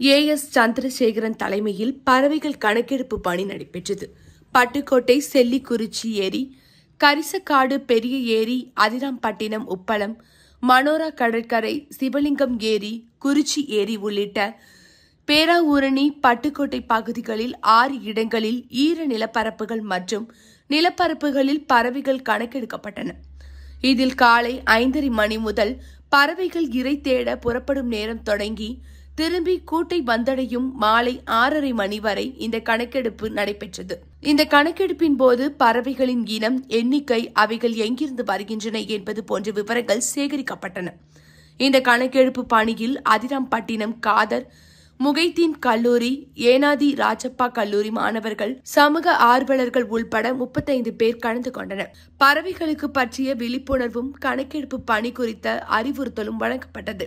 ஏ.எஸ். சந்திரசேகரன் தலைமையில் பறவைகள் கணக்கெடுப்பு பணி நடைபெற்றது. பட்டுக்கோட்டை செல்லிக்குறிச்சி ஏரி, கரிசக்காடு பெரிய ஏரி, அதிராம்பட்டினம் உப்பளம், மனோரா கடற்கரை, சிவலிங்கம் ஏரி, குறிச்சி ஏரி உள்ளிட்ட பேராவூரணி, பட்டுக்கோட்டை பகுதிகளில் 6 இடங்களில் ஈர நிலப்பரப்புகள் மற்றும் நிலப்பரப்புகளில் பறவைகள் கணக்கெடுக்கப்பட்டன. இதில் காலை 5:30 மணி முதல் பறவைகள் இரை தேட புறப்படும் நேரம் தொடங்கி திரும்பி கூட்டை வந்தடையும் மாலை 6:30 மணி வரை இந்த கணக்கெடுப்பு நடைபெற்றது. இந்த கணக்கெடுப்பின் போது பறவைகளின் இனம், எண்ணிக்கை, அவைகள் எங்கிருந்து வருகின்றன என்பது போன்ற விவரங்கள் சேகரிக்கப்பட்டன. இந்த கணக்கெடுப்பு பணியில் அதிராம்பட்டினம் காதர் முகைதீன் கல்லூரி, ஏனாதி ராஜப்பா கல்லூரி மாணவர்கள், சமூக ஆர்வலர்கள் உள்பட 35 பேர் கலந்து கொண்டனர். பறவைகளுக்கு பற்றிய விழிப்புணர்வும் கணக்கெடுப்பு பணி குறித்த அறிவுறுத்தலும் வழங்கப்பட்டது.